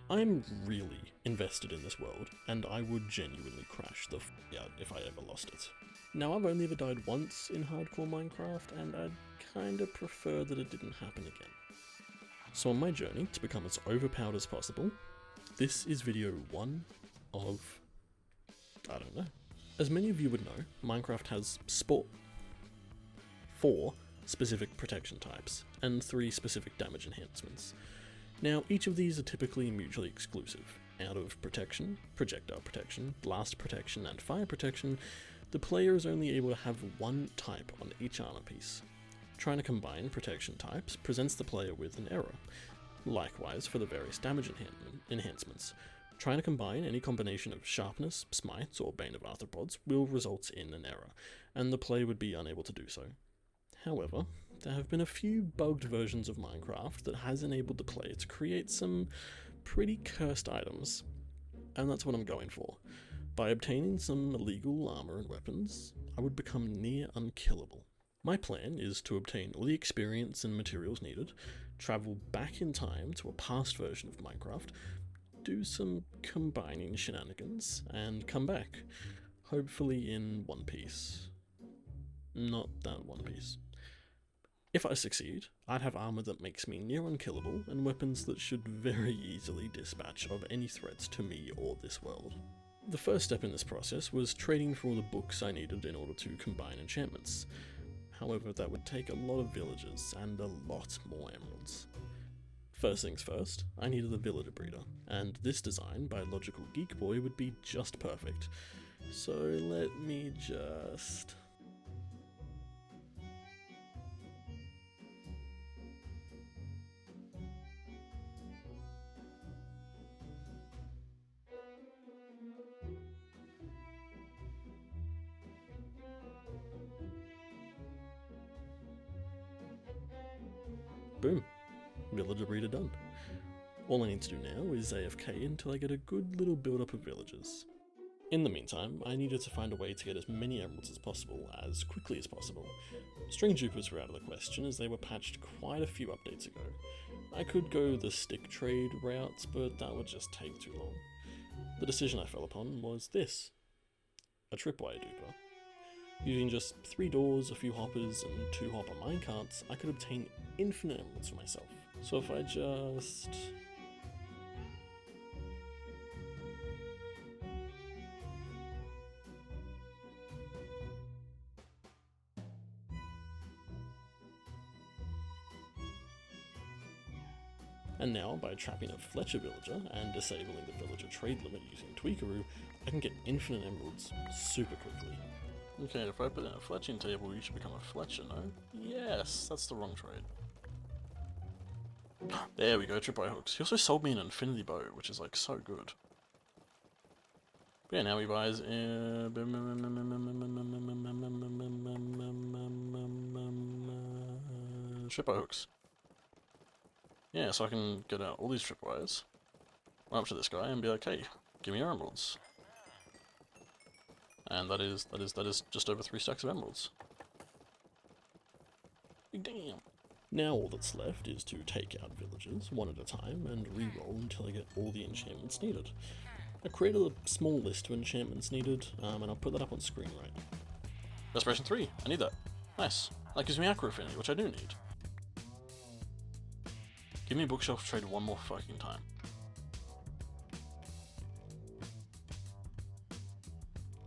I'm really invested in this world, and I would genuinely crash the out if I ever lost it. Now, I've only ever died once in hardcore Minecraft, and I'd kinda prefer that it didn't happen again. So on my journey to become as overpowered as possible, this is video 1 of... I don't know. As many of you would know, Minecraft has 4 specific protection types, and 3 specific damage enhancements. Now, each of these are typically mutually exclusive. Out of protection, projectile protection, blast protection, and fire protection, the player is only able to have one type on each armor piece. Trying to combine protection types presents the player with an error. Likewise for the various damage enhancements. Trying to combine any combination of sharpness, smites, or bane of arthropods will result in an error, and the player would be unable to do so. However, there have been a few bugged versions of Minecraft that has enabled the player to create some pretty cursed items, and that's what I'm going for. By obtaining some illegal armor and weapons, I would become near unkillable. My plan is to obtain all the experience and materials needed, travel back in time to a past version of Minecraft, do some combining shenanigans, and come back, hopefully in one piece. Not that one piece. If I succeed, I'd have armor that makes me near unkillable, and weapons that should very easily dispatch of any threats to me or this world. The first step in this process was trading for all the books I needed in order to combine enchantments. However, that would take a lot of villagers and a lot more emeralds. First things first, I needed a villager breeder, and this design by Logical Geek Boy would be just perfect. So let me just... Boom. Villager breeder done. All I need to do now is AFK until I get a good little build-up of villagers. In the meantime, I needed to find a way to get as many emeralds as possible, as quickly as possible. String dupers were out of the question as they were patched quite a few updates ago. I could go the stick trade route, but that would just take too long. The decision I fell upon was this. A tripwire duper. Using just 3 doors, a few hoppers, and 2 hopper minecarts, I could obtain infinite emeralds for myself. So if I just... And now, by trapping a Fletcher villager and disabling the villager trade limit using Tweakaroo, I can get infinite emeralds super quickly. Okay, if I put in a fletching table, you should become a Fletcher, no? Yes, that's the wrong trade. There we go, tripwire hooks. He also sold me an infinity bow, which is like so good. But yeah, now he buys tripwire hooks. Yeah, so I can get out all these tripwires, run up to this guy and be like, hey, give me your emeralds. And that is just over 3 stacks of emeralds. Damn. Now all that's left is to take out villagers, one at a time, and re-roll until I get all the enchantments needed. I created a small list of enchantments needed, and I'll put that up on screen right now. Desperation 3, I need that. Nice. That gives me Acro Affinity, which I do need. Give me a bookshelf trade one more fucking time.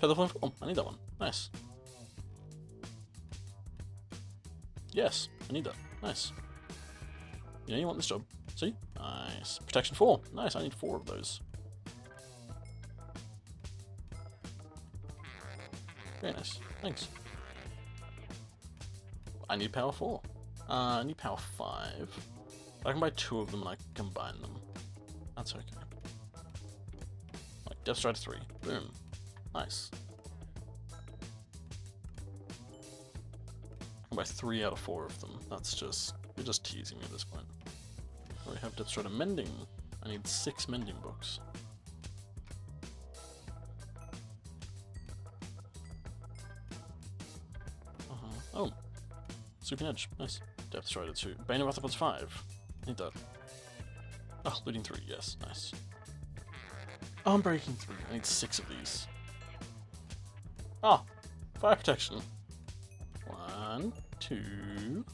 Featherflame Form, I need that one. Nice. Yes, I need that. Nice. You know you want this job. See? Nice. Protection 4. Nice, I need 4 of those. Very nice. Thanks. I need power 4. I need power 5. I can buy 2 of them and I can combine them. That's okay. Like, Death Stride 3. Boom. Nice. I can buy 3 out of 4 of them. That's just... you're just teasing me at this point. I already have Death Stride Mending. I need 6 mending books. Oh. Sweeping Edge. Nice. Depth Strider 2. Bane of Arthropods 5. Need that. Oh, looting 3, yes, nice. Oh, I'm breaking 3. I need 6 of these. Ah, fire protection. 1, 2,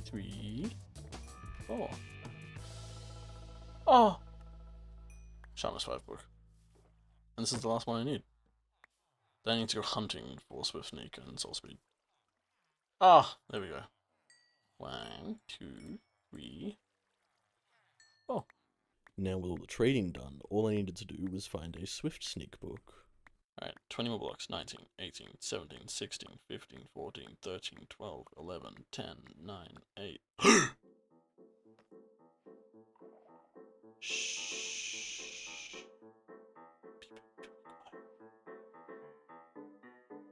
3, 4. Oh! Sharpness 5 book. And this is the last one I need. Then I need to go hunting for Swift Sneak and Soul Speed. Ah! There we go. 1, 2, 3, 4. Now with all the trading done, all I needed to do was find a Swift Sneak book. Alright, 20 more blocks. 19, 18, 17, 16, 15, 14, 13, 12, 11, 10, 9, 8. Shh.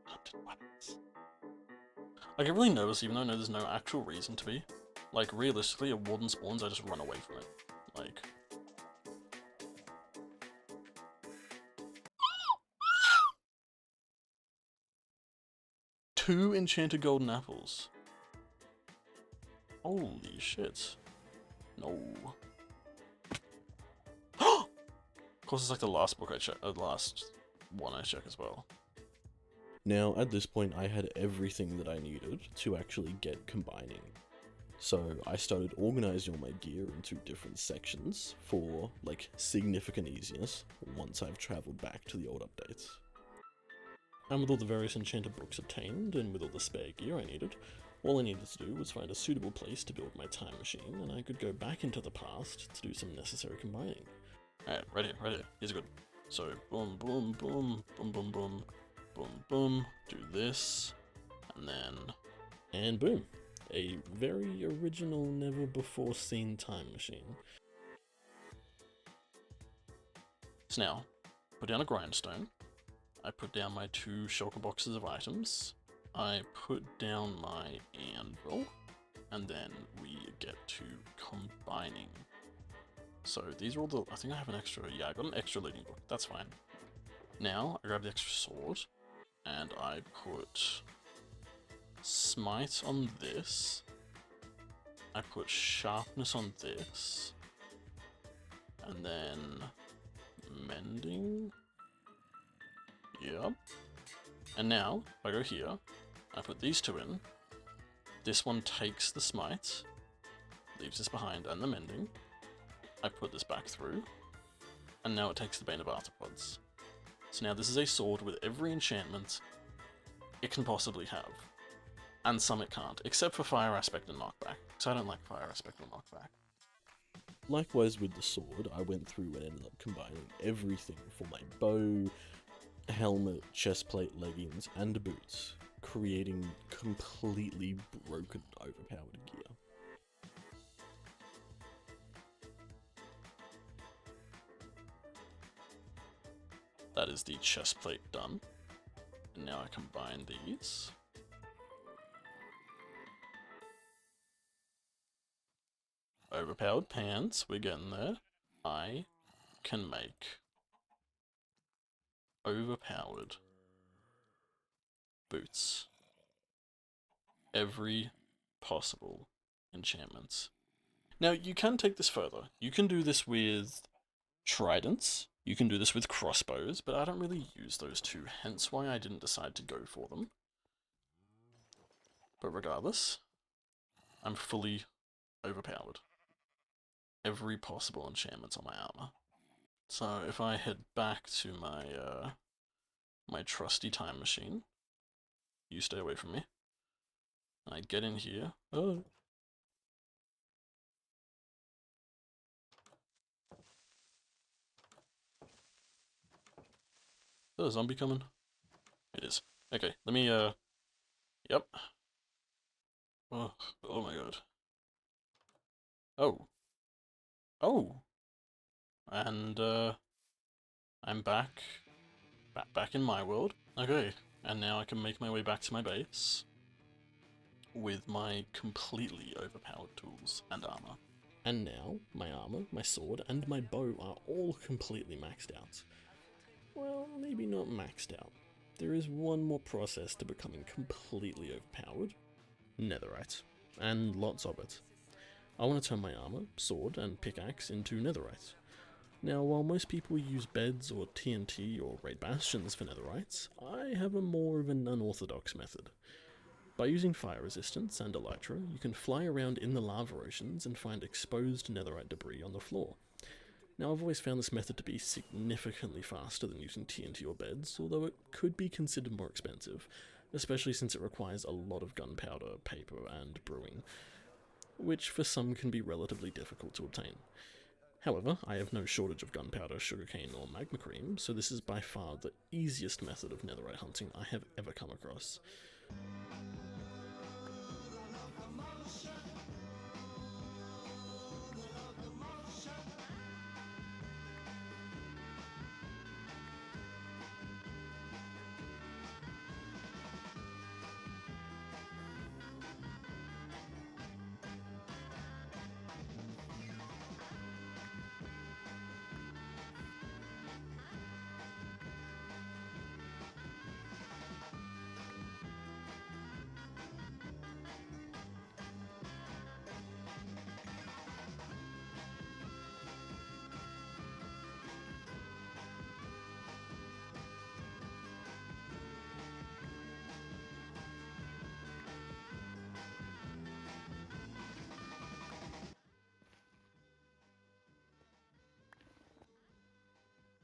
Hunted weapons. I get really nervous even though I know there's no actual reason to be. Like, realistically, if warden spawns, I just run away from it. Like... Two enchanted golden apples. Holy shit. No. Of course, it's like the last book I check, the last one I check as well. Now, at this point, I had everything that I needed to actually get combining. So I started organizing all my gear into different sections for, like, significant easiness once I've traveled back to the old updates. And with all the various enchanted books obtained, and with all the spare gear I needed, all I needed to do was find a suitable place to build my time machine, and I could go back into the past to do some necessary combining. Alright, right here, here's good. So, boom, boom, boom, boom, boom, boom, boom, boom, do this, and then... And boom! A very original, never-before-seen time machine. So now, put down a grindstone. I put down my 2 shulker boxes of items, I put down my anvil, and then we get to combining. So these are all the, I think I have an extra, yeah, I got an extra leading book, that's fine. Now, I grab the extra sword, and I put smite on this, I put sharpness on this, and then mending. Yep. And now, if I go here, I put these 2 in. This one takes the smite, leaves this behind, and the mending. I put this back through, and now it takes the Bane of Arthropods. So now this is a sword with every enchantment it can possibly have. And some it can't, except for Fire Aspect and Knockback, because I don't like Fire Aspect or Knockback. Likewise with the sword, I went through and ended up combining everything for my bow, helmet, chestplate, leggings, and boots, creating completely broken, overpowered gear. That is the chestplate done. And now I combine these. Overpowered pants, we're getting there. I can make overpowered boots. Every possible enchantments. Now, you can take this further. You can do this with tridents, you can do this with crossbows, but I don't really use those 2, hence why I didn't decide to go for them. But regardless, I'm fully overpowered. Every possible enchantment on my armor. So if I head back to my my trusty time machine, you stay away from me. I get in here. Oh. Is that a zombie coming? It is. Okay, let me yep. Oh my god. Oh. Oh. And I'm back in my world. Okay, and now I can make my way back to my base with my completely overpowered tools and armor. And now, my armor, my sword, and my bow are all completely maxed out. Well, maybe not maxed out. There is one more process to becoming completely overpowered. Netherite. And lots of it. I want to turn my armor, sword, and pickaxe into netherite. Now, while most people use beds or TNT or raid bastions for netherites, I have a more of an unorthodox method. By using fire resistance and elytra, you can fly around in the lava oceans and find exposed netherite debris on the floor. Now, I've always found this method to be significantly faster than using TNT or beds, although it could be considered more expensive, especially since it requires a lot of gunpowder, paper, and brewing, which for some can be relatively difficult to obtain. However, I have no shortage of gunpowder, sugarcane, or magma cream, so this is by far the easiest method of netherite hunting I have ever come across.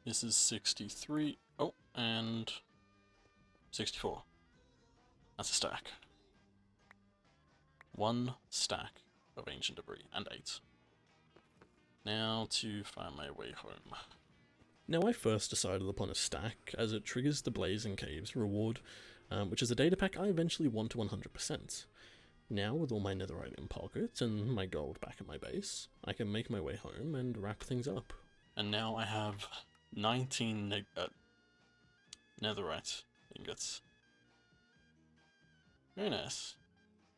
This is 63, oh, and 64. That's a stack. 1 stack of ancient debris, and 8. Now to find my way home. Now I first decided upon a stack, as it triggers the Blazing Caves reward, which is a data pack I eventually want to 100%. Now, with all my netherite in pocket and my gold back at my base, I can make my way home and wrap things up. And now I have 19 netherite ingots. Very nice.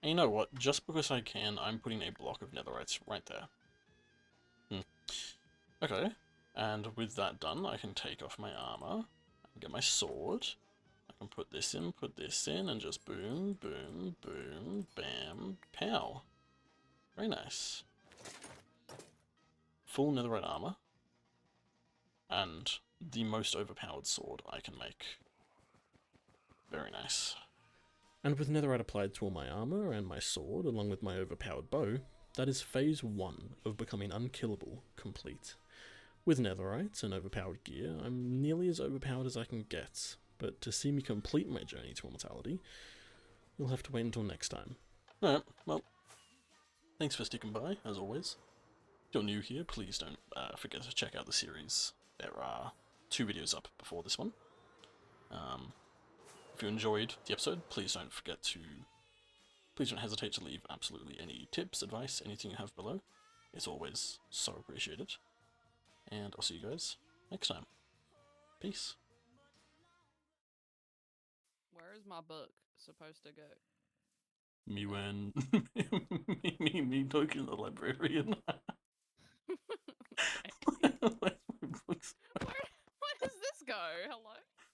And you know what? Just because I can, I'm putting a block of netherites right there. Okay. And with that done, I can take off my armor, and get my sword. I can put this in, and just boom, boom, boom, bam, pow. Very nice. Full netherite armor. And the most overpowered sword I can make. Very nice. And with netherite applied to all my armor and my sword, along with my overpowered bow, that is phase 1 of becoming unkillable complete. With netherite and overpowered gear, I'm nearly as overpowered as I can get, but to see me complete my journey to immortality, you'll have to wait until next time. Alright, well, thanks for sticking by, as always. If you're new here, please don't forget to check out the series. There are 2 videos up before this one. If you enjoyed the episode, please don't hesitate to leave absolutely any tips, advice, anything you have below. It's always so appreciated. And I'll see you guys next time. Peace. Where is my book supposed to go? Me when me poking the librarian.